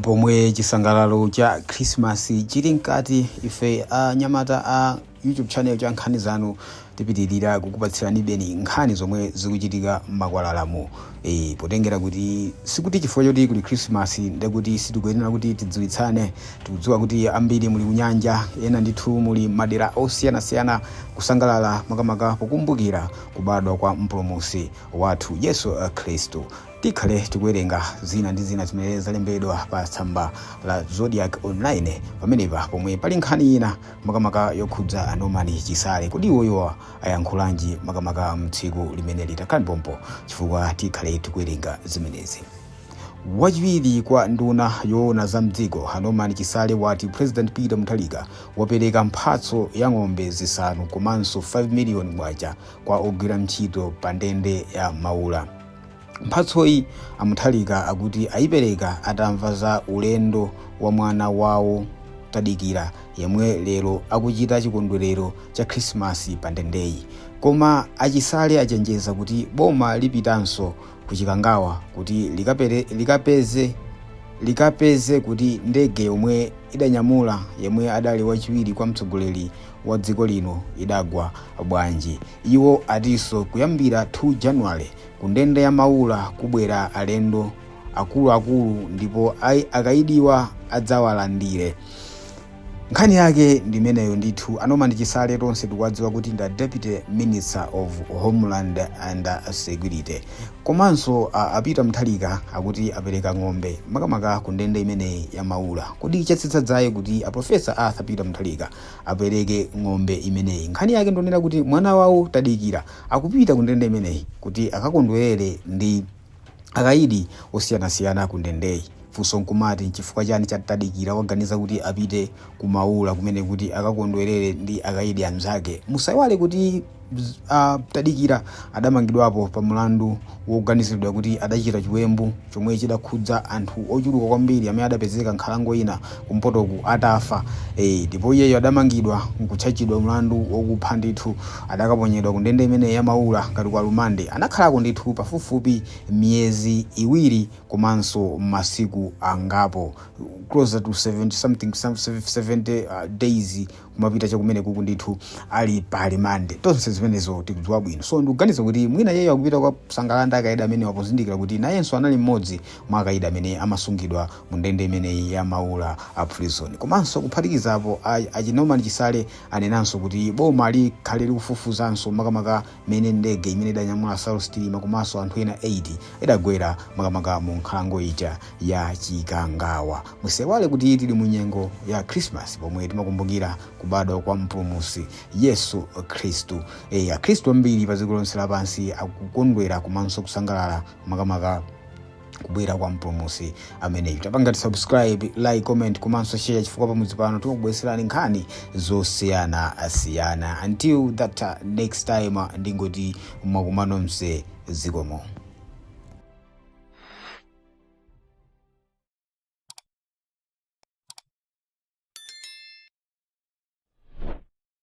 pomwe chisangalalo cha Christmas chili mkati ife anyamata a YouTube channel cha nkhani zanu tipitirira kukupatsirani beni nkhani zomwe zikuchitika m'makwalalamu potengera kuti sikuti chifukwa choti kuli Christmas ndekuti sitikuyenera kuti tidziwitsane. Tikudziwa kuti ambiri muli kunyanja, ena ndithu muli madera osiyanasiyana kusangalala makamaka pokumbukira kubadwa kwa mpulumutsi wathu Yesu Khristu. Tikhale tikuwerenga zina ndi zina zimene zalembedwa pa tsamba la Zodiac Online pamenepa pomwe pali nkhani ina makamaka yokhudza Anomani Chisale. Kodi iwoyo ayankhulanji makamaka mtsiku limene litakhala pompo chifukwa tikhale tikuwerenga zimenezi. Wachiwiri kwa nduna yoona za mdziko Anomani Chisale wati President Peter Mutharika wapereka mphatso ya ng'ombe zisanu komanso 5 million kwacha kwa ogwira ntchito pa ndende ya Maula. Mphatso iyi Mutharika akuti ayipereka atamva za ulendo wa mwana wawo Tadikira yemwe lero akuchita chikondwerero cha Christmas pa ndendeyi. Koma Achisale achenjeza kuti boma lipitanso kuchikangawa kuti likapeze kuti ndege yomwe idanyamula yemwe adali wachiwiri kwa mtsogoleri wa dziko lino idagwa bwanji. Iwo atinso kuyambira 2 January ku ndende ya Maula kubwera alendo akuluakulu ndipo akayidiwa adzawalandire. Nkhani yake ndimeneyo ndithu. Anomani Chisale tonse tikudziwa kuti nda Deputy Minister of Homeland and Security. Komanso Peter Mutharika akuti apereka ng'ombe makamaka ku ndende imeneyi ya Maula. Kodi chatsitsa dzaye kuti Professor Arthur Peter Mutharika apereke ng'ombe imeneyi. Nkhani yake ndonena kuti mwana wawo Tadikira akupita ku ndende imeneyi kuti akakondwerere ndi akayidi osiyanasiyana ku ndendeyi. Funso nkumati chifukwa chani cha Tadikira waganiza kuti apite ku Maula kumene kuti akakondwerere ndi akayidi anzake. Musaiwale kuti Tadikira adamangidwapo pa mlandu woganiziridwa kuti adachita chiwembu chomwe chidakhudza anthu ochuluka kwambiri amene adapezeka nkhalango ina kumpotoku atafa. Ndipo iyeyo adamangidwa nkutchachidwa mlandu wokupha ndithu, adakaponyedwa ku ndende imene ya Maula ngati kwa lumande. Anakhalako ndithu pafupifupi miyezi iwiri komanso masiku angapo closer to 70 days kumapita chakumene kuku ndithu ali pa rimande. Tonse zimenezo tikudziwa bwino. So ndikuganiza kuti mwina yeyo akupita kwa sangalanda akayida amene wapozindikira kuti nayenso anali mmodzi mwa akayida amene amasungidwa mu ndende imeneyi ya Maula prison. Komanso kuphatikizapo Anomani Chisale anenanso kuti boma likhale likufufuzanso makamaka mene ndege imene idanyamula South Stream komanso anthu ena 80 idagwera makamaka mu nkhalango ija ya Chikangawa. Musaiwale kuti tili mu nyengo ya Christmas pomwe timakumbukira kubadwa kwa mpulumutsi Yesu Khristu. Akhristu ambiri pa dziko lonse lapansi akukondwera komanso kusangalala makamaka kubwera kwa mpulumutsi ameneyo. Tapangati subscribe, like, comment komanso share chifukwa pamudzi pano tikubweserani nkhani zosiyanasiyana. Until that next time ndingoti mwakumano mse zikomo.